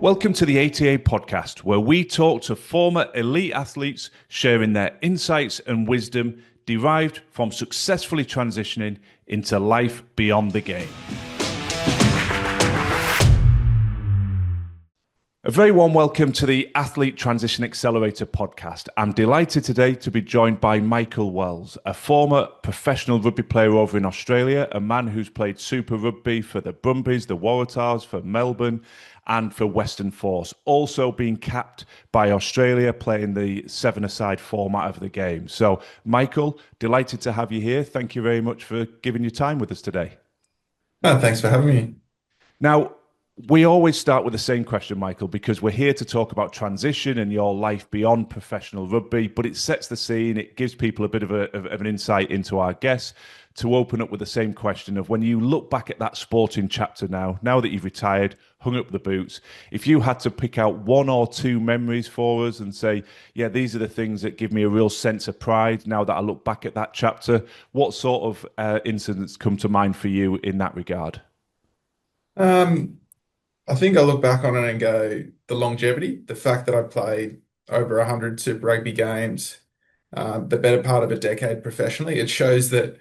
Welcome to the ATA podcast, where we talk to former elite athletes sharing their insights and wisdom derived from successfully transitioning into life beyond the game. A very warm welcome to the Athlete Transition Accelerator podcast. I'm delighted today to be joined by Michael Wells, a former professional rugby player over in Australia, a man who's played Super Rugby for the Brumbies, the Waratahs, for Melbourne, and for Western Force, also being capped by Australia, playing the seven-a-side format of the game. So, Michael, delighted to have you here. Thank you very much for giving your time with us today. Oh, thanks for having me. Now, we always start with the same question, Michael, because we're here to talk about transition and your life beyond professional rugby, but it sets the scene. It gives people a bit of an insight into our guests to open up with the same question of when you look back at that sporting chapter now that you've retired, hung up the boots, if you had to pick out one or two memories for us and say, yeah, these are the things that give me a real sense of pride now that I look back at that chapter, what sort of incidents come to mind for you in that regard? Um, I think I look back on it and go, the longevity, the fact that I played over 100 Super Rugby games, the better part of a decade professionally, it shows that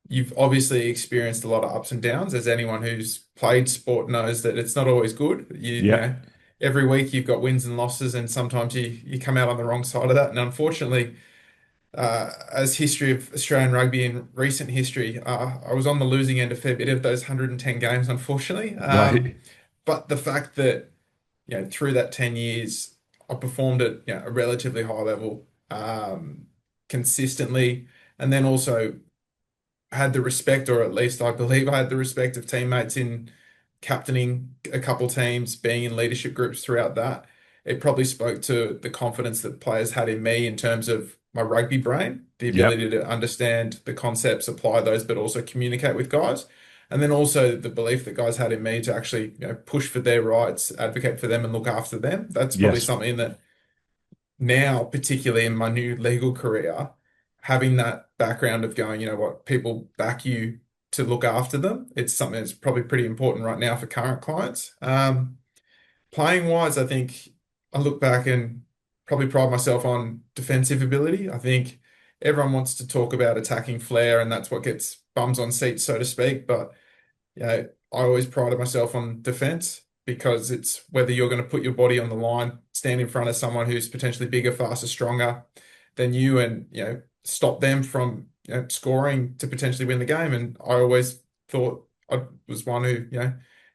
you've obviously experienced a lot of ups and downs. As anyone who's played sport knows that it's not always good. You Yeah. know, every week you've got wins and losses, and sometimes you come out on the wrong side of that. And unfortunately, as history of Australian rugby in recent history, I was on the losing end a fair bit of those 110 games, unfortunately. Right. But the fact that, through that 10 years, I performed at, a relatively high level, consistently, and then also had the respect, or at least I believe I had the respect of teammates in captaining a couple teams, being in leadership groups throughout that. It probably spoke to the confidence that players had in me in terms of my rugby brain, the ability Yep. to understand the concepts, apply those, but also communicate with guys. And then also the belief that guys had in me to actually, push for their rights, advocate for them, and look after them. That's probably Yes. something that now, particularly in my new legal career, having that background of going, you know what, people back you to look after them. It's something that's probably pretty important right now for current clients. Playing wise, I think I look back and probably pride myself on defensive ability. I think everyone wants to talk about attacking flair, and that's what gets bums on seats, so to speak. But I always prided myself on defense because it's whether you're going to put your body on the line, stand in front of someone who's potentially bigger, faster, stronger than you, and stop them from scoring to potentially win the game. And I always thought I was one who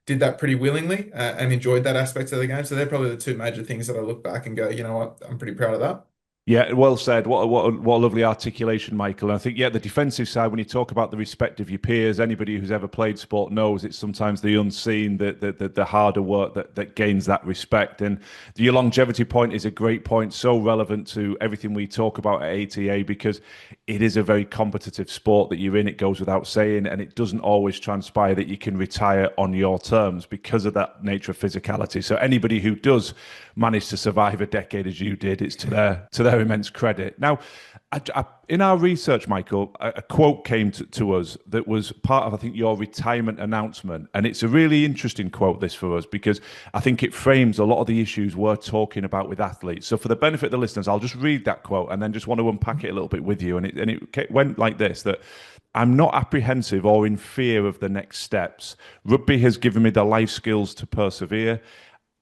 did that pretty willingly, and enjoyed that aspect of the game. So they're probably the two major things that I look back and go, you know what, I'm pretty proud of that. Yeah, well said. What a lovely articulation, Michael. And I think, yeah, the defensive side, when you talk about the respect of your peers, anybody who's ever played sport knows it's sometimes the unseen, the harder work that gains that respect. And your longevity point is a great point, so relevant to everything we talk about at ATA because it is a very competitive sport that you're in. It goes without saying, and it doesn't always transpire that you can retire on your terms because of that nature of physicality. So anybody who does manage to survive a decade as you did, it's to their immense credit. Now, in our research, Michael, a quote came to us that was part of, I think, your retirement announcement. And it's a really interesting quote, this, for us, because I think it frames a lot of the issues we're talking about with athletes. So for the benefit of the listeners, I'll just read that quote and then just want to unpack it a little bit with you. And it went like this, that I'm not apprehensive or in fear of the next steps. Rugby has given me the life skills to persevere.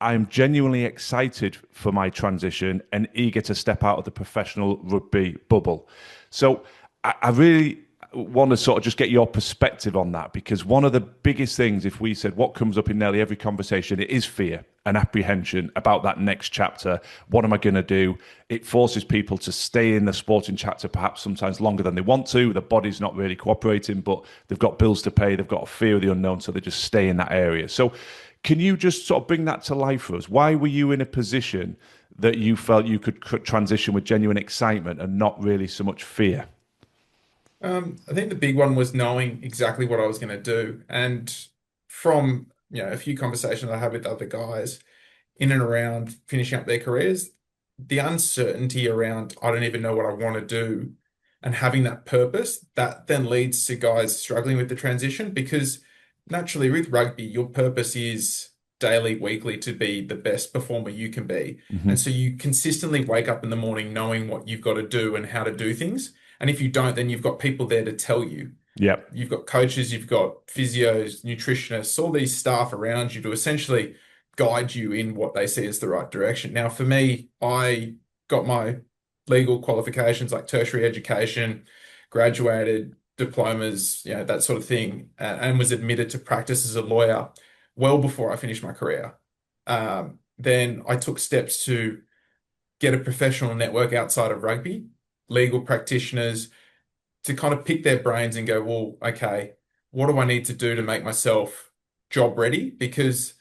I'm genuinely excited for my transition and eager to step out of the professional rugby bubble. So I really want to sort of just get your perspective on that because one of the biggest things, if we said what comes up in nearly every conversation, it is fear and apprehension about that next chapter. What am I going to do? It forces people to stay in the sporting chapter perhaps sometimes longer than they want to. The body's not really cooperating, but they've got bills to pay. They've got a fear of the unknown, so they just stay in that area. So can you just sort of bring that to life for us? Why were you in a position that you felt you could transition with genuine excitement and not really so much fear? I think the big one was knowing exactly what I was going to do. And from, a few conversations I had with other guys in and around finishing up their careers, the uncertainty around, I don't even know what I want to do, and having that purpose, that then leads to guys struggling with the transition because naturally with rugby, your purpose is daily, weekly to be the best performer you can be. And Hmm. so you consistently wake up in the morning knowing what you've got to do and how to do things. And if you don't, then you've got people there to tell you. Yep. You've got coaches, you've got physios, nutritionists, all these staff around you to essentially guide you in what they see as the right direction. Now, for me, I got my legal qualifications like tertiary education, graduated diplomas, that sort of thing, and was admitted to practice as a lawyer well before I finished my career. Then I took steps to get a professional network outside of rugby, legal practitioners to kind of pick their brains and go, well, okay, what do I need to do to make myself job ready? Because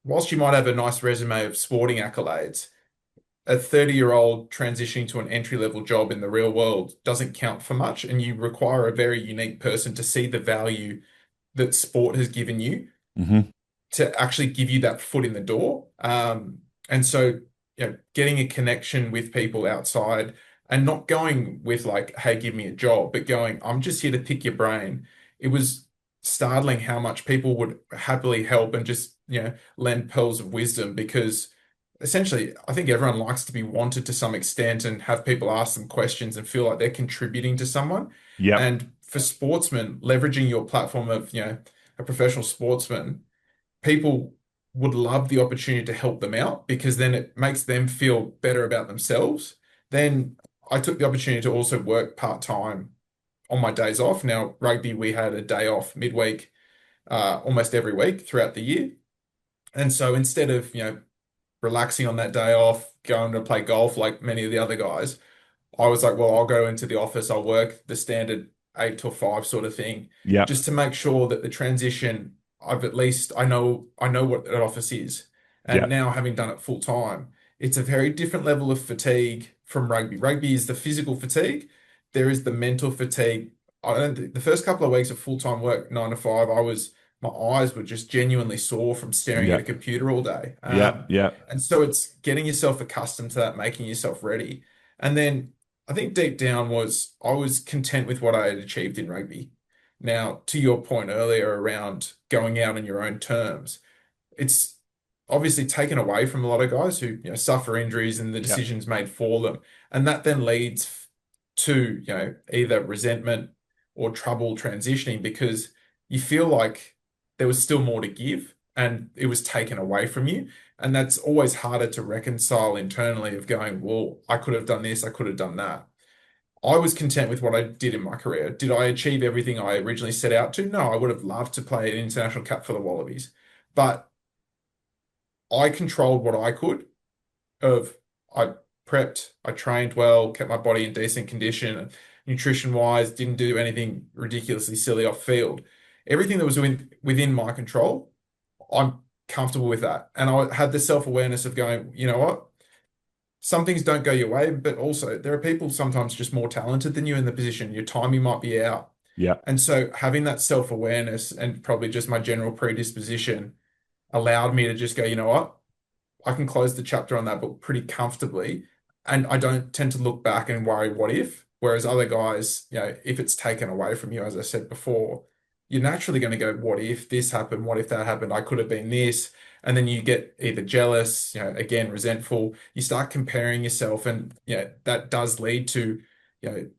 whilst you might have a nice resume of sporting accolades, a 30-year-old transitioning to an entry-level job in the real world doesn't count for much, and you require a very unique person to see the value that sport has given you Hmm. to actually give you that foot in the door. And so, getting a connection with people outside and not going with like, hey, give me a job, but going, I'm just here to pick your brain. It was startling how much people would happily help and just, lend pearls of wisdom because essentially, I think everyone likes to be wanted to some extent and have people ask them questions and feel like they're contributing to someone. Yep. And for sportsmen, leveraging your platform of, a professional sportsman people would love the opportunity to help them out because then it makes them feel better about themselves. Then I took the opportunity to also work part-time on my days off. Now, rugby, we had a day off midweek, almost every week throughout the year. And so instead of, relaxing on that day off, going to play golf like many of the other guys, I was like, well, I'll go into the office, I'll work the standard 8 to 5 sort of thing, Yep. just to make sure that the transition, I know what that office is. And Yep. now having done it full time, it's a very different level of fatigue from rugby. Rugby is the physical fatigue. There is the mental fatigue. I don't think the first couple of weeks of full-time work, 9 to 5, my eyes were just genuinely sore from staring at a Yep. computer all day. Yep. Yep. And so it's getting yourself accustomed to that, making yourself ready. And then I think deep down I was content with what I had achieved in rugby. Now, to your point earlier around going out on your own terms, it's obviously taken away from a lot of guys who, suffer injuries and the Yep. decisions made for them. And that then leads to, either resentment or trouble transitioning because you feel like there was still more to give and it was taken away from you. And that's always harder to reconcile internally of going, well, I could have done this, I could have done that. I was content with what I did in my career. Did I achieve everything I originally set out to? No, I would have loved to play an international cap for the Wallabies. But I controlled what I could of I prepped, I trained well, kept my body in decent condition, nutrition wise, didn't do anything ridiculously silly off field. Everything that was within my control, I'm comfortable with that. And I had the self-awareness of going, you know what? Some things don't go your way, but also there are people sometimes just more talented than you in the position. Your timing might be out. Yep. And so having that self-awareness and probably just my general predisposition allowed me to just go, you know what? I can close the chapter on that book pretty comfortably. And I don't tend to look back and worry, what if? Whereas other guys, if it's taken away from you, as I said before, you're naturally going to go, what if this happened? What if that happened? I could have been this. And then you get either jealous, again, resentful. You start comparing yourself, and that does lead to, you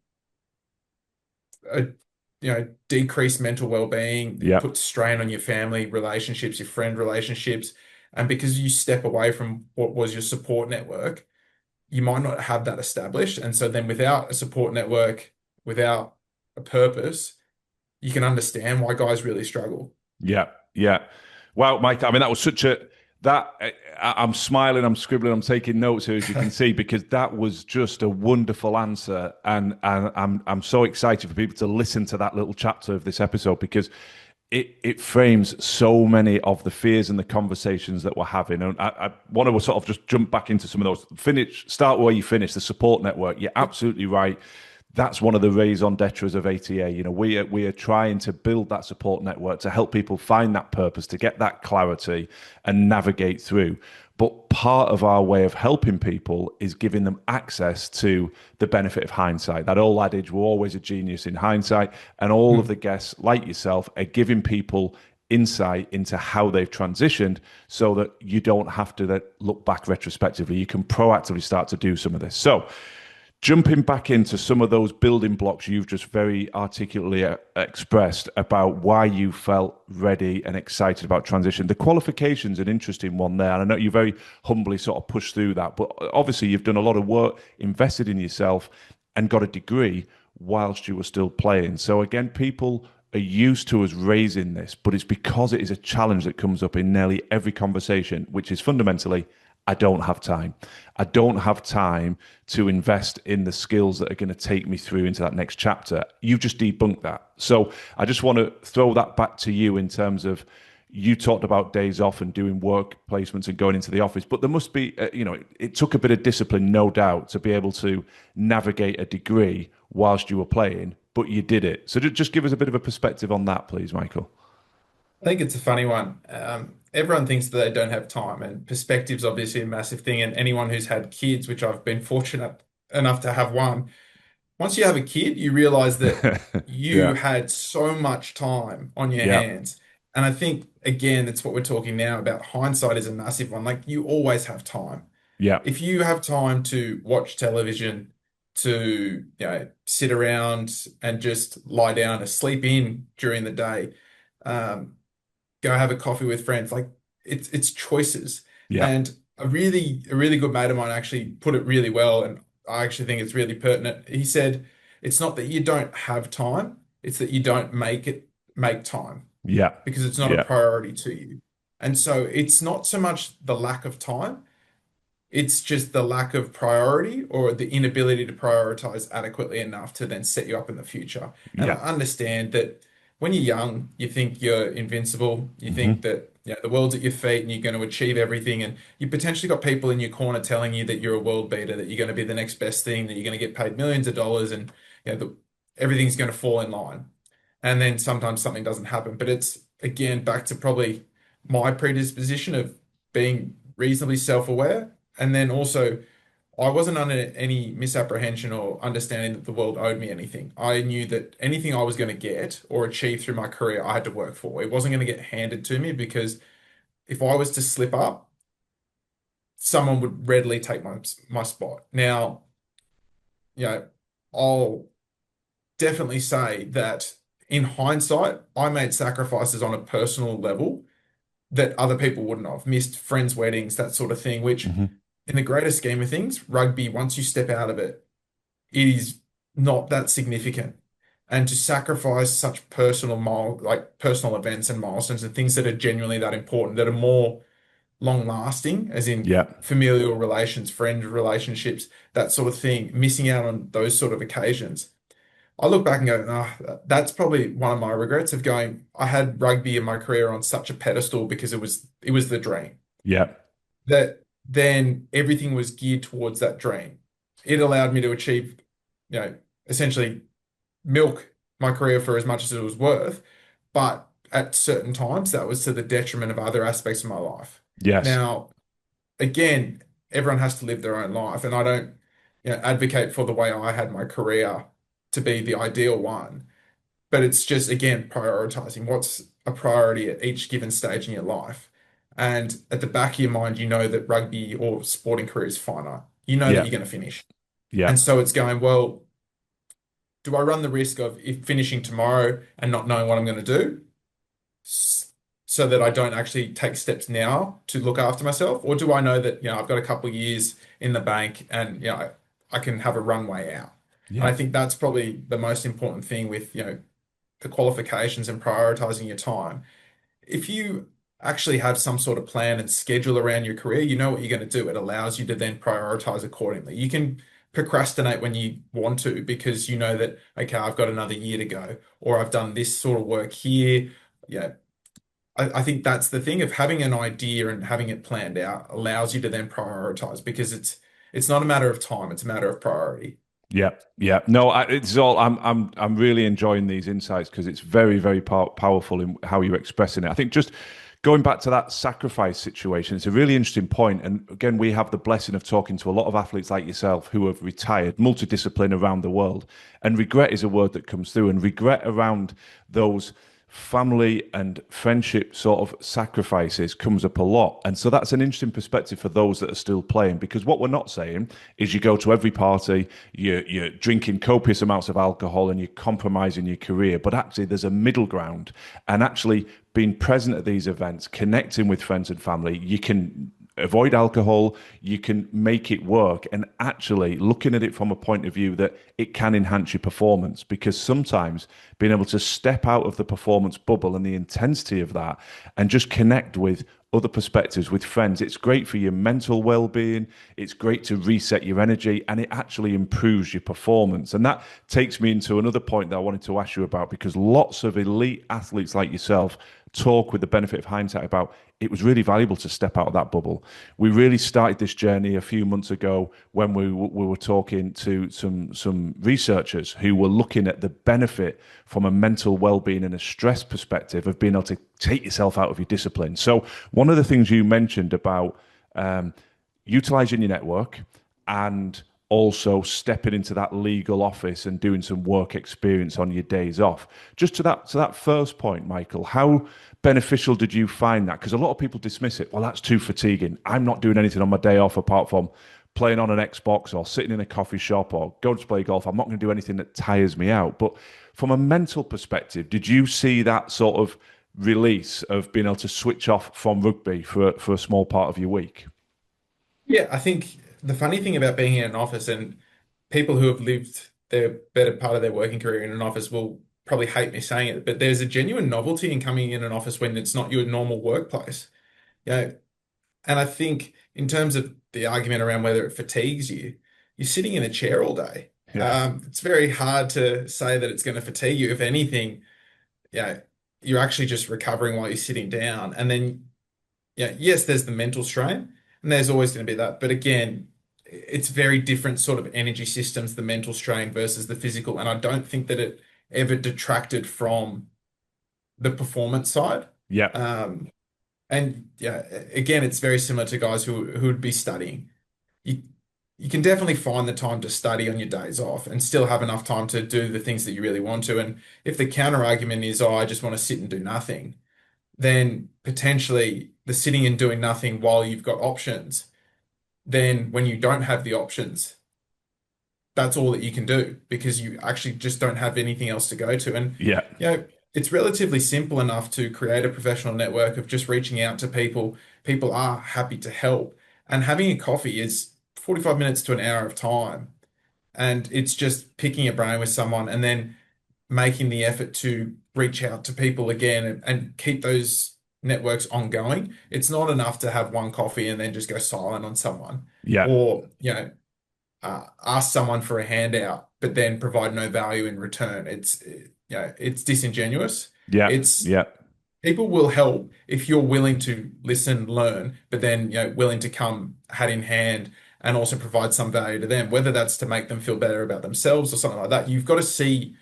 know, a decreased mental well-being. It Yep. puts strain on your family relationships, your friend relationships, and because you step away from what was your support network, you might not have that established. And so then without a support network, without a purpose, you can understand why guys really struggle. Yeah, yeah. Well, Mike, I mean, that was such a that I'm smiling, I'm scribbling, I'm taking notes here, as you can see, because that was just a wonderful answer, and I'm so excited for people to listen to that little chapter of this episode because it frames so many of the fears and the conversations that we're having. And I want to sort of just jump back into some of those. Start where you finish. The support network. You're absolutely right. That's one of the raison d'etres of ATA. We are trying to build that support network to help people find that purpose, to get that clarity and navigate through. But part of our way of helping people is giving them access to the benefit of hindsight. That old adage, we're always a genius in hindsight. And all of Hmm. the guests, like yourself, are giving people insight into how they've transitioned so that you don't have to then look back retrospectively. You can proactively start to do some of this. So, jumping back into some of those building blocks you've just very articulately expressed about why you felt ready and excited about transition. The qualification's an interesting one there. And I know you very humbly sort of pushed through that, but obviously you've done a lot of work, invested in yourself, and got a degree whilst you were still playing. So again, people are used to us raising this, but it's because it is a challenge that comes up in nearly every conversation, which is fundamentally, I don't have time. I don't have time to invest in the skills that are going to take me through into that next chapter. You've just debunked that. So I just want to throw that back to you in terms of you talked about days off and doing work placements and going into the office, but there must be, it took a bit of discipline, no doubt, to be able to navigate a degree whilst you were playing, but you did it. So just give us a bit of a perspective on that, please, Michael. I think it's a funny one. Everyone thinks that they don't have time, and perspective's obviously a massive thing. And anyone who's had kids, which I've been fortunate enough to have one, once you have a kid, you realize that you Yeah, had so much time on your yeah, hands. And I think, again, that's what we're talking now about. Hindsight is a massive one. Like, you always have time. yeah, If you have time to watch television, to, sit around and just lie down or sleep in during the day, um, go have a coffee with friends. Like, it's choices. yeah. And a really good mate of mine actually put it really well, and I actually think it's really pertinent. He said, it's not that you don't have time, it's that you don't make time Yeah, because it's not a yeah, priority to you. And so it's not so much the lack of time, it's just the lack of priority or the inability to prioritize adequately enough to then set you up in the future. And I yeah. understand that when you're young, you think you're invincible. You think Hmm. that the world's at your feet and you're going to achieve everything. And you potentially got people in your corner telling you that you're a world beater, that you're going to be the next best thing, that you're going to get paid millions of dollars, and everything's going to fall in line. And then sometimes something doesn't happen. But it's again back to probably my predisposition of being reasonably self-aware. And then also, I wasn't under any misapprehension or understanding that the world owed me anything. I knew that anything I was going to get or achieve through my career, I had to work for. It wasn't going to get handed to me because if I was to slip up, someone would readily take my spot. Now, you know, I'll definitely say that in hindsight, I made sacrifices on a personal level that other people wouldn't have. Missed friends' weddings, that sort of thing, which Hmm. in the greater scheme of things, rugby, once you step out of it, it is not that significant. And to sacrifice such like personal events and milestones and things that are genuinely that important, that are more long lasting, as in Yeah, familial relations, friend relationships, that sort of thing, missing out on those sort of occasions. I look back and go, that's probably one of my regrets of going, I had rugby in my career on such a pedestal because it was the dream. yeah, That then everything was geared towards that dream. It allowed me to achieve, essentially milk my career for as much as it was worth. But at certain times, that was to the detriment of other aspects of my life. yes, Now, again, everyone has to live their own life, and I don't, advocate for the way I had my career to be the ideal one. But it's just, again, prioritizing what's a priority at each given stage in your life. And at the back of your mind, you know that rugby or sporting career is finite. You know that yeah, you're going to finish. yeah, And so it's going, well, do I run the risk of if finishing tomorrow and not knowing what I'm going to do so that I don't actually take steps now to look after myself? Or do I know that, I've got a couple of years in the bank and, I can have a runway out? And yeah, I think that's probably the most important thing with, the qualifications and prioritizing your time. If you actually have some sort of plan and schedule around your career, you know what you're going to do. It allows you to then prioritize accordingly. You can procrastinate when you want to because you know that, okay, I've got another year to go, or I've done this sort of work here. Yeah. I think that's the thing of having an idea and having it planned out allows you to then prioritize because it's not a matter of time, it's a matter of priority. yeah, yeah. No, it's all. I'm really enjoying these insights because it's very, very powerful in how you're expressing it. I think just going back to that sacrifice situation, it's a really interesting point. And again, we have the blessing of talking to a lot of athletes like yourself who have retired, multidiscipline around the world, and regret is a word that comes through, and regret around those family and friendship sort of sacrifices comes up a lot. And so that's an interesting perspective for those that are still playing, because what we're not saying is you go to every party, you're drinking copious amounts of alcohol and you're compromising your career. But actually, there's a middle ground. And actually, being present at these events, connecting with friends and family, you can avoid alcohol, you can make it work, and actually looking at it from a point of view that it can enhance your performance, because sometimes being able to step out of the performance bubble and the intensity of that and just connect with other perspectives with friends, it's great for your mental well-being, it's great to reset your energy, and it actually improves your performance. And that takes me into another point that I wanted to ask you about, because lots of elite athletes like yourself talk with the benefit of hindsight about it was really valuable to step out of that bubble. We really started this journey a few months ago when we were talking to some researchers who were looking at the benefit from a mental well-being and a stress perspective of being able to take yourself out of your discipline. So one of the things you mentioned about um, utilizing your network and also stepping into that legal office and doing some work experience on your days off. Just to that first point, Michael, how beneficial did you find that? Because a lot of people dismiss it. Well, that's too fatiguing. I'm not doing anything on my day off apart from playing on an Xbox or sitting in a coffee shop or going to play golf. I'm not going to do anything that tires me out. But from a mental perspective, did you see that sort of release of being able to switch off from rugby for a small part of your week? Yeah, I think the funny thing about being in an office, and people who have lived their better part of their working career in an office will probably hate me saying it, but there's a genuine novelty in coming in an office when it's not your normal workplace. You know, and I think in terms of the argument around whether it fatigues you, you're sitting in a chair all day. Yeah, It's very hard to say that it's going to fatigue you. If anything, yeah, you're actually just recovering while you're sitting down. And then, yeah, yes, there's the mental strain, and there's always going to be that. But again, it's very different sort of energy systems, the mental strain versus the physical. And I don't think that it ever detracted from the performance side. yeah, Um, and yeah, again, it's very similar to guys who would be studying. You you can definitely find the time to study on your days off and still have enough time to do the things that you really want to. And if the counter argument is, oh, I just want to sit and do nothing, then potentially the sitting and doing nothing while you've got options, then when you don't have the options, that's all that you can do because you actually just don't have anything else to go to. And, yeah, you know, it's relatively simple enough to create a professional network of just reaching out to people. People are happy to help. And having a coffee is 45 minutes to an hour of time. And it's just picking a brain with someone and then making the effort to reach out to people again and keep those networks ongoing. It's not enough to have one coffee and then just go silent on someone yeah, or, ask someone for a handout, but then provide no value in return. It's disingenuous. yeah, It's yeah, people will help if you're willing to listen, learn, but then, willing to come hat in hand and also provide some value to them, whether that's to make them feel better about themselves or something like that. You've got to see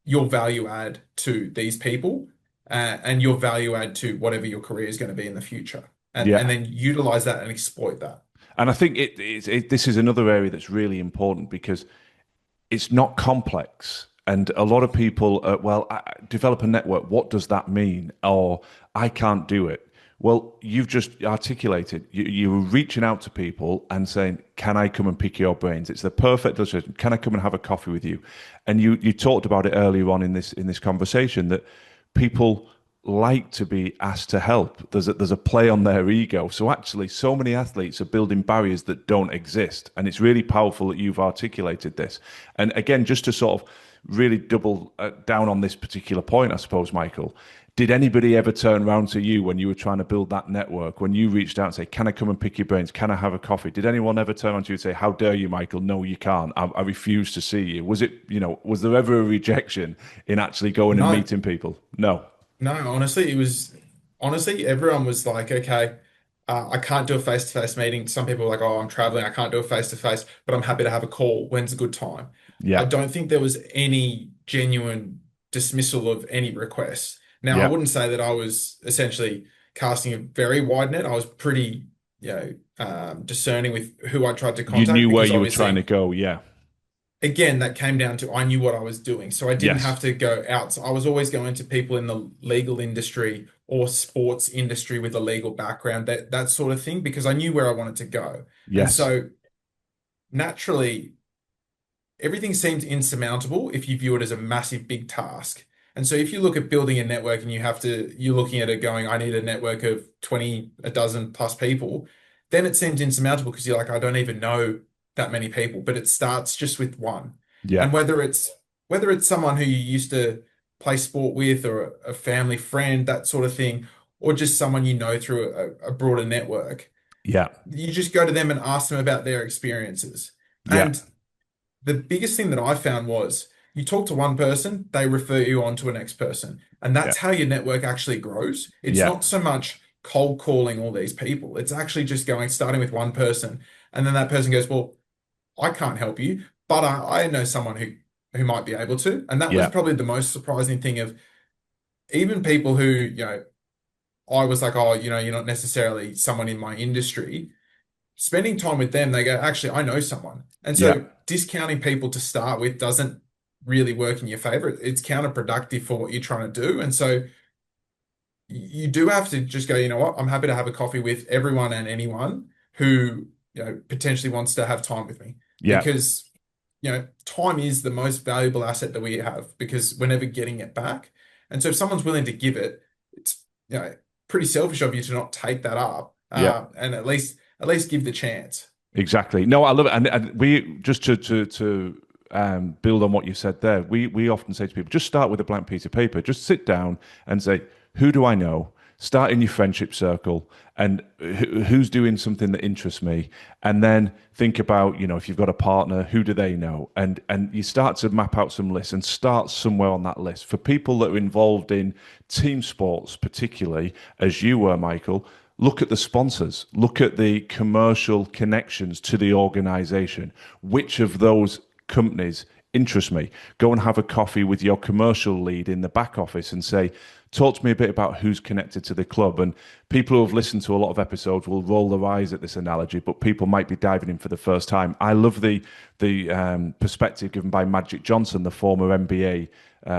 your value add to these people, and your value add to whatever your career is going to be in the future, and yeah. then utilize that and exploit that. And I think this is another area that's really important because it's not complex. And a lot of people, develop a network. What does that mean? Or I can't do it. Well, you've just articulated. You were reaching out to people and saying, "Can I come and pick your brains?" It's the perfect illustration. Can I come and have a coffee with you? And you talked about it earlier on in this conversation that people like to be asked to help. There's a play on their ego. So actually, so many athletes are building barriers that don't exist, and it's really powerful that you've articulated this. And again, just to sort of really double down on this particular point, I suppose, Michael, did anybody ever turn around to you when you were trying to build that network? When you reached out and say, "Can I come and pick your brains? Can I have a coffee?" Did anyone ever turn around to you and say, "How dare you, Michael? No, you can't. I refuse to see you." Was it, was there ever a rejection in actually going and No, meeting people? No. no, honestly, honestly, everyone was like, okay, I can't do a face-to-face meeting. Some people were like, oh, I'm traveling, I can't do a face-to-face, but I'm happy to have a call. When's a good time? I Yeah. don't think there was any genuine dismissal of any requests. Now, I Yeah. wouldn't say that I was essentially casting a very wide net. I was pretty, discerning with who I tried to You contact knew where because you were trying to obviously go. Yeah. again, that came down to I knew what I was doing. So I didn't Yes. have to go out. So I was always going to people in the legal industry or sports industry with a legal background, that sort of thing, because I knew where I wanted to go. And Yes. so naturally, everything seems insurmountable if you view it as a massive big task. And so if you look at building a network and you're looking at it going, I need a network of 20, a dozen plus people, then it seems insurmountable because you're like, I don't even know that many people, but it starts just with one. Yeah. And whether it's someone who you used to play sport with or a family friend, that sort of thing, or just someone you know through a broader network, Yeah. you just go to them and ask them about their experiences. Yeah. And the biggest thing that I found was you talk to one person, they refer you on to a next person. And Yeah. that's how your network actually grows. It's Yeah. not so much cold calling all these people. It's actually just starting with one person. And then that person goes, well, I can't help you, but I know someone who might be able to. And that was Yeah. probably the most surprising thing of even people who, I was like, oh, you're not necessarily someone in my industry spending time with them, they go, actually, I know someone. And Yeah. so discounting people to start with doesn't really work in your favor. It's counterproductive for what you're trying to do. And so you do have to just go, you know what, I'm happy to have a coffee with everyone and anyone who, potentially wants to have time with me Yeah. because, time is the most valuable asset that we have because we're never getting it back. And so if someone's willing to give it, it's, pretty selfish of you to not take that up, Yeah. and at least give the chance. Exactly. No, I love it. And we just to build on what you said there. We often say to people, just start with a blank piece of paper. Just sit down and say, who do I know? Start in your friendship circle and who's doing something that interests me, and then think about, if you've got a partner, who do they know? And you start to map out some lists and start somewhere on that list. For people that are involved in team sports, particularly as you were, Michael, look at the sponsors, look at the commercial connections to the organization. Which of those companies interest me? Go and have a coffee with your commercial lead in the back office and say, talk to me a bit about who's connected to the club. And people who have listened to a lot of episodes will roll their eyes at this analogy, but people might be diving in for the first time. I love the perspective given by Magic Johnson, the former NBA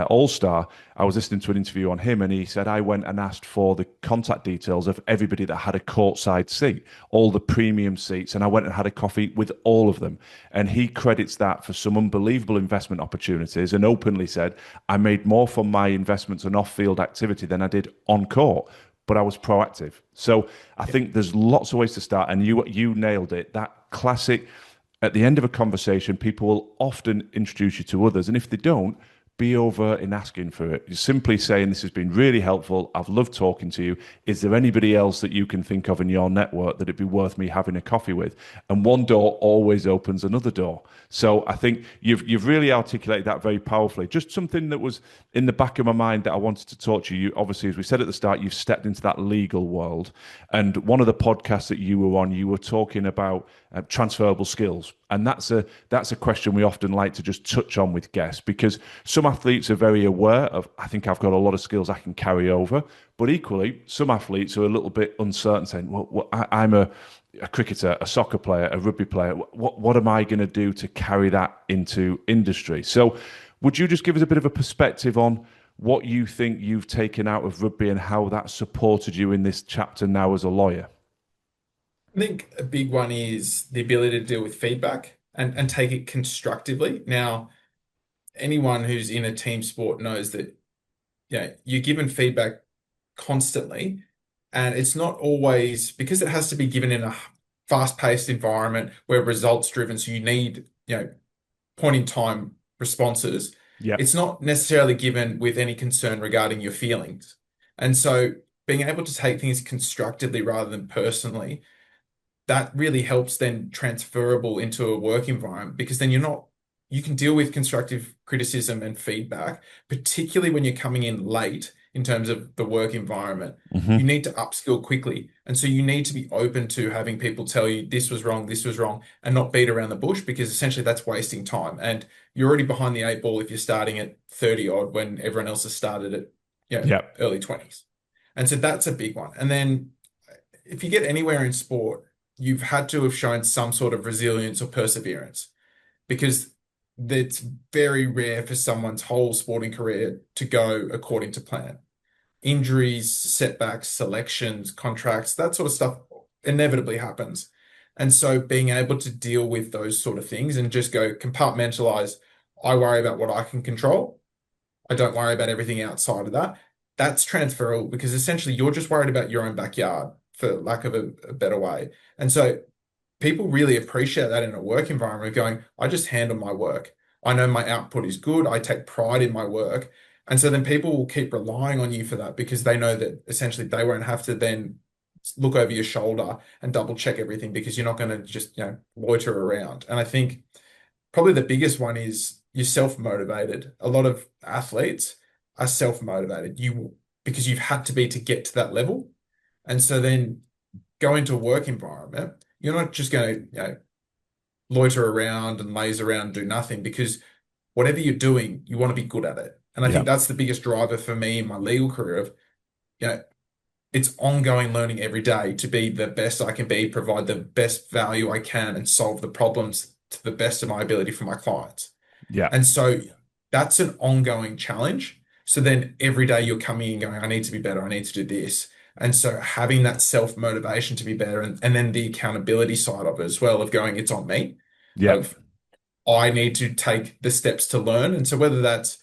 all-star. I was listening to an interview on him and he said, I went and asked for the contact details of everybody that had a courtside seat, all the premium seats, and I went and had a coffee with all of them. And he credits that for some unbelievable investment opportunities and openly said, I made more from my investments on off-field activity than I did on court, but I was proactive. So I Yeah. think there's lots of ways to start, and you nailed it. That classic, at the end of a conversation, people will often introduce you to others, and if they don't, be over in asking for it. You're simply saying, this has been really helpful. I've loved talking to you. Is there anybody else that you can think of in your network that it'd be worth me having a coffee with? And one door always opens another door. So I think you've really articulated that very powerfully. Just something that was in the back of my mind that I wanted to talk to you. Obviously, as we said at the start, you've stepped into that legal world. And one of the podcasts that you were on, you were talking about transferable skills. And that's a question we often like to just touch on with guests because some athletes are very aware of, I think I've got a lot of skills I can carry over. But equally, some athletes are a little bit uncertain, saying, well I'm a cricketer, a soccer player, a rugby player. What am I going to do to carry that into industry? So would you just give us a bit of a perspective on what you think you've taken out of rugby and how that supported you in this chapter now as a lawyer? I think a big one is the ability to deal with feedback and take it constructively. Now, anyone who's in a team sport knows that you're given feedback constantly, and it's not always because it has to be given in a fast-paced environment where results driven, so you need, point in time responses. Yeah. It's not necessarily given with any concern regarding your feelings. And so being able to take things constructively rather than personally, that really helps then transferable into a work environment because then you can deal with constructive criticism and feedback, particularly when you're coming in late in terms of the work environment. You Hmm. need to upskill quickly. And so you need to be open to having people tell you this was wrong, and not beat around the bush because essentially that's wasting time. And you're already behind the eight ball if you're starting at 30 odd when everyone else has started at, Yeah. early 20s. And so that's a big one. And then if you get anywhere in sport, you've had to have shown some sort of resilience or perseverance because It's very rare for someone's whole sporting career to go according to plan. Injuries, setbacks, selections, contracts, that sort of stuff inevitably happens. And so being able to deal with those sort of things and just go compartmentalize, I worry about what I can control. I don't worry about everything outside of that. That's transferable because essentially you're just worried about your own backyard, for lack of a better way. And so people really appreciate that in a work environment, going, I just handle my work. I know my output is good. I take pride in my work. And so then people will keep relying on you for that because they know that essentially they won't have to then look over your shoulder and double check everything because you're not going to just, loiter around. And I think probably the biggest one is you're self-motivated. A lot of athletes are self-motivated. Because you've had to be to get to that level. And so then go into a work environment, you're not just going to, loiter around and laze around and do nothing because whatever you're doing, you want to be good at it. And I Yeah. think that's the biggest driver for me in my legal career of, you know, it's ongoing learning every day to be the best I can be, provide the best value I can, and solve the problems to the best of my ability for my clients. Yeah. And so that's an ongoing challenge. So then every day you're coming in going, I need to be better, I need to do this. And so having that self-motivation to be better and then the accountability side of it as well, of going, it's on me, Yeah. of I need to take the steps to learn. And so whether that's,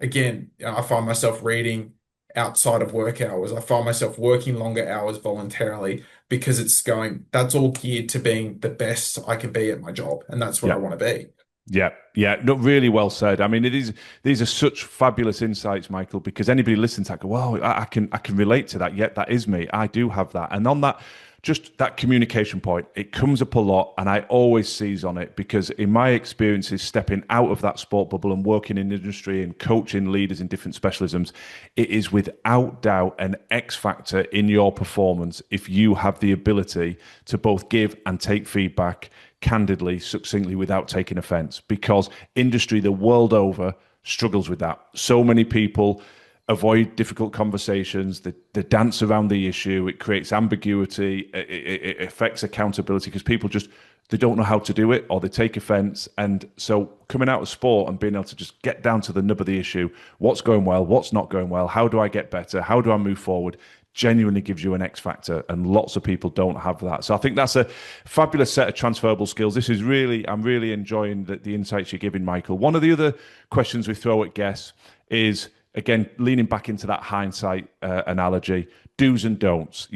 again, I find myself reading outside of work hours, I find myself working longer hours voluntarily because it's going, that's all geared to being the best I can be at my job. And that's where Yeah. I want to be. Yeah, yeah, no, really well said. I mean, it is. These are such fabulous insights, Michael. Because anybody listening to that, go, "Well, I can relate to that." Yet that is me. I do have that, and on that, just that communication point, it comes up a lot, and I always seize on it because, in my experiences, stepping out of that sport bubble and working in industry and coaching leaders in different specialisms, it is without doubt an X factor in your performance if you have the ability to both give and take feedback candidly, succinctly, without taking offense, because industry the world over struggles with that. So many people avoid difficult conversations, they dance around the issue, it creates ambiguity, it affects accountability because people just they don't know how to do it or they take offense. And so coming out of sport and being able to just get down to the nub of the issue, what's going well, what's not going well, how do I get better, how do I move forward, genuinely gives you an X factor, and lots of people don't have that. So I think that's a fabulous set of transferable skills. I'm really enjoying the insights you're giving, Michael. One of the other questions we throw at guests is, again, leaning back into that hindsight analogy, do's and don'ts.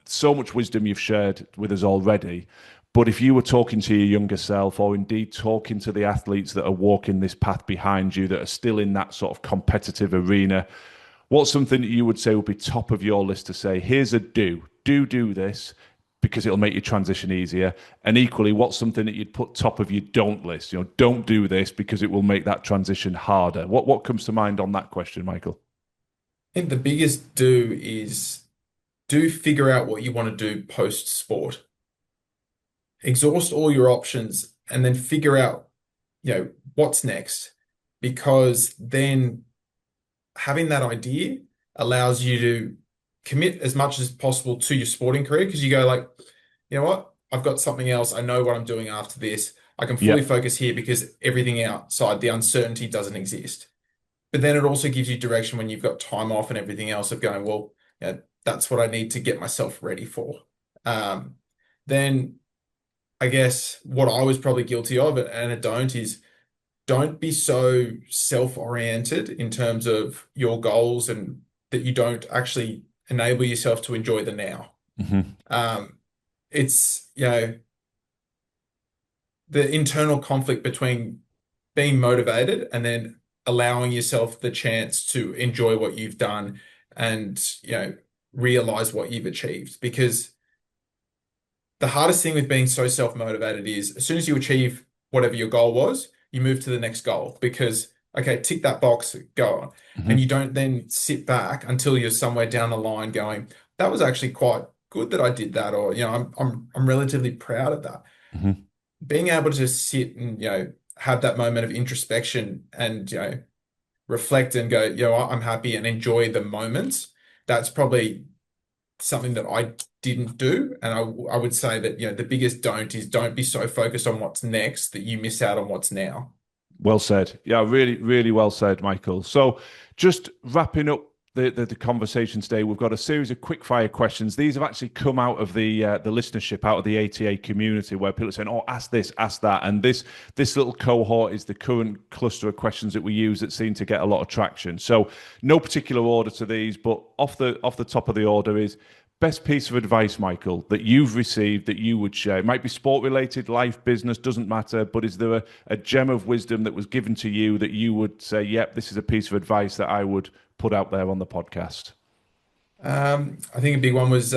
So much wisdom you've shared with us already. But if you were talking to your younger self, or indeed talking to the athletes that are walking this path behind you, that are still in that sort of competitive arena, what's something that you would say would be top of your list to say, here's a do this because it'll make your transition easier? And equally, what's something that you'd put top of your don't list? Don't do this because it will make that transition harder. What comes to mind on that question, Michael? I think the biggest do is do figure out what you want to do post sport. Exhaust all your options and then figure out, what's next. Because then having that idea allows you to commit as much as possible to your sporting career because you go like, you know what? I've got something else. I know what I'm doing after this. I can Yeah. fully focus here because everything outside the uncertainty doesn't exist. But then it also gives you direction when you've got time off and everything else of going, well, that's what I need to get myself ready for. Um, then I guess what I was probably guilty of, and I don't, is don't be so self-oriented in terms of your goals and that you don't actually enable yourself to enjoy the now. Hmm. Um, it's, the internal conflict between being motivated and then allowing yourself the chance to enjoy what you've done and, realize what you've achieved. Because the hardest thing with being so self-motivated is as soon as you achieve whatever your goal was, you move to the next goal because, okay, tick that box, go on. And you Hmm. don't then sit back until you're somewhere down the line going, that was actually quite good that I did that, or, I'm relatively proud of that. Hmm. Being able to sit and, have that moment of introspection and, reflect and go, I'm happy and enjoy the moments. That's probably something that I didn't do. And I would say that, the biggest don't is don't be so focused on what's next that you miss out on what's now. Well said. Yeah, really, really well said, Michael. So, just wrapping up the conversation today, we've got a series of quick fire questions. These have actually come out of the listenership, out of the ATA community, where people are saying, "Oh, ask this, ask that," and this little cohort is the current cluster of questions that we use that seem to get a lot of traction. So, no particular order to these, but off the top of the order is best piece of advice, Michael, that you've received that you would share? It might be sport related, life, business, doesn't matter, but is there a gem of wisdom that was given to you that you would say, yep, this is a piece of advice that I would put out there on the podcast? I think a big one was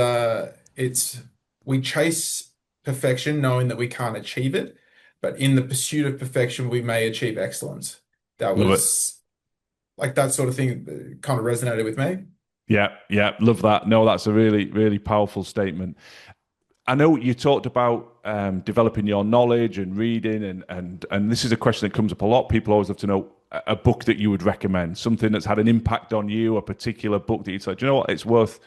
it's we chase perfection knowing that we can't achieve it, but in the pursuit of perfection, we may achieve excellence. That Love it. was like that sort of thing kind of resonated with me. Yeah, yeah, love that. No, that's a really, really powerful statement. I know you talked about developing your knowledge and reading, and this is a question that comes up a lot. People always have to know a book that you would recommend, something that's had an impact on you, a particular book that you'd say, do you know what, it's worth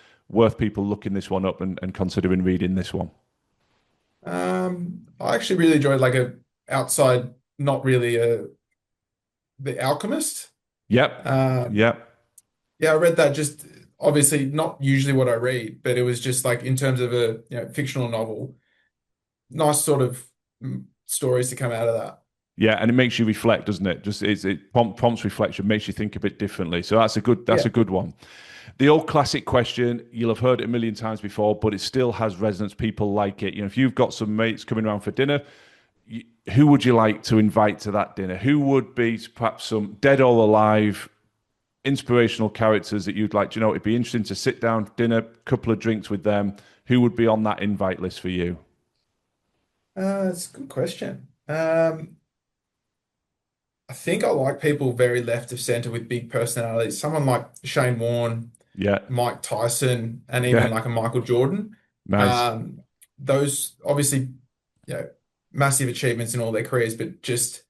people looking this one up and considering reading this one. I actually really enjoyed like a outside, not really The Alchemist. Yep, Um, yep. yeah, I read that just obviously not usually what I read, but it was just like in terms of a fictional novel, nice sort of stories to come out of that. Yeah, and it makes you reflect, doesn't it? Just prompts reflection, makes you think a bit differently. So that's a Yeah. good one. The old classic question, you'll have heard it a million times before, but it still has resonance. People like it. You know, if you've got some mates coming around for dinner, who would you like to invite to that dinner? Who would be perhaps some dead or alive inspirational characters that you'd like? Do you know, it'd be interesting to sit down, dinner, couple of drinks with them. Who would be on that invite list for you? It's a good question. I think I like people very left of center with big personalities. Someone like Shane Warne, Yeah, Mike Tyson, and even yeah, like a Michael Jordan. nice. Um, those obviously, you know, massive achievements in all their careers, but just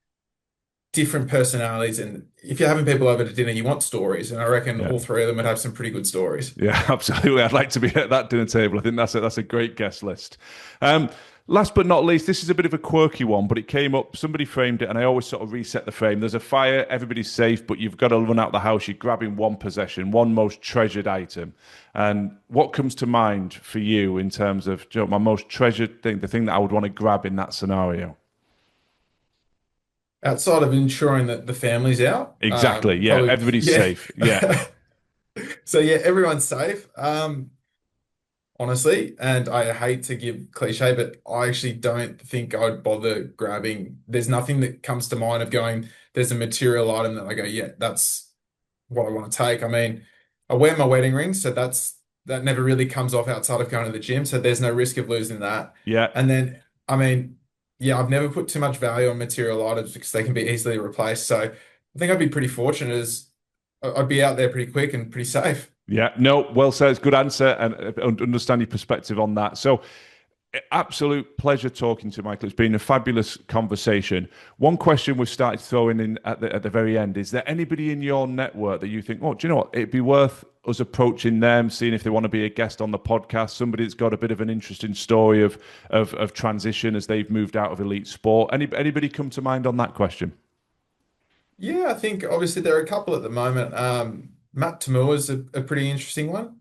different personalities. And if you're having people over to dinner, you want stories. And I reckon Yeah. all three of them would have some pretty good stories. Yeah, absolutely. I'd like to be at that dinner table. I think that's a great guest list. Um, Last but not least, this is a bit of a quirky one, but it came up. Somebody framed it, and I always sort of reset the frame. There's a fire, everybody's safe, but you've got to run out the house. You're grabbing one possession, one most treasured item. And what comes to mind for you in terms of, do you know, my most treasured thing, the thing that I would want to grab in that scenario? Outside of ensuring that the family's out, Exactly. Yeah, probably, everybody's yeah. safe. Yeah, So yeah, everyone's safe. Honestly, and I hate to give cliche, but I actually don't think I'd bother grabbing. There's nothing that comes to mind of going, there's a material item that I go, yeah, that's what I want to take. I mean, I wear my wedding ring, so that never really comes off outside of going to the gym, so there's no risk of losing that. yeah. And then, I mean, yeah, I've never put too much value on material items because they can be easily replaced. So I think I'd be pretty fortunate as I'd be out there pretty quick and pretty safe. Yeah, no, well said. It's good answer and understand your perspective on that. So, absolute pleasure talking to Michael. It's been a fabulous conversation. One question we've started throwing in at the very end is there anybody in your network that you think, oh, do you know what? It'd be worth us approaching them, seeing if they want to be a guest on the podcast. Somebody that's got a bit of an interesting story of transition as they've moved out of elite sport. Anybody come to mind on that question? Yeah, I think obviously there are a couple at the moment. Matt Tamua is a pretty interesting one.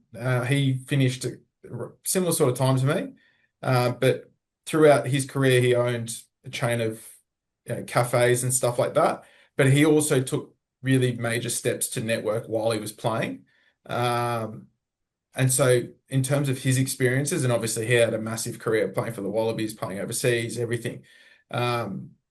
He finished at a similar sort of time to me, but throughout his career, he owned a chain of cafes and stuff like that. But he also took really major steps to network while he was playing. Um, and so, in terms of his experiences, and obviously he had a massive career playing for the Wallabies, playing overseas, everything.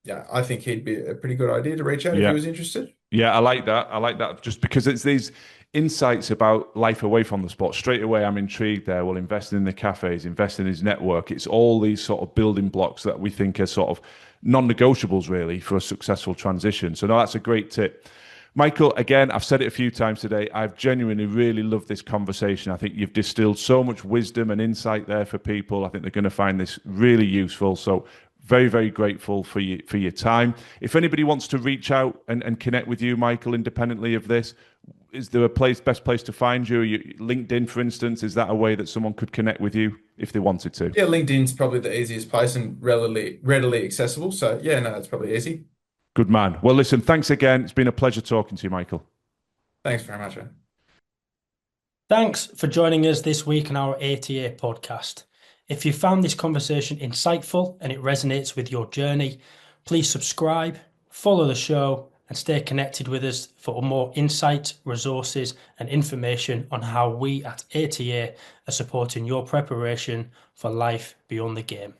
Yeah, I think he'd be a pretty good idea to reach out if he Yeah. was interested. Yeah, I like that. I like that just because it's these insights about life away from the sport. Straight away, I'm intrigued there. Well, investing in the cafes, investing in his network. It's all these sort of building blocks that we think are sort of non-negotiables really for a successful transition. So no, that's a great tip. Michael, again, I've said it a few times today. I've genuinely really loved this conversation. I think you've distilled so much wisdom and insight there for people. I think they're going to find this really useful. So very, very grateful for your time. If anybody wants to reach out and connect with you, Michael, independently of this, is there a best place to find you? LinkedIn, for instance, is that a way that someone could connect with you if they wanted to? Yeah, LinkedIn's probably the easiest place and readily accessible. So yeah, no, it's probably easy. Good man. Well, listen, thanks again. It's been a pleasure talking to you, Michael. Thanks very much, man. Thanks for joining us this week on our ATA podcast. If you found this conversation insightful and it resonates with your journey, please subscribe, follow the show, and stay connected with us for more insight, resources, and information on how we at ATA are supporting your preparation for life beyond the game.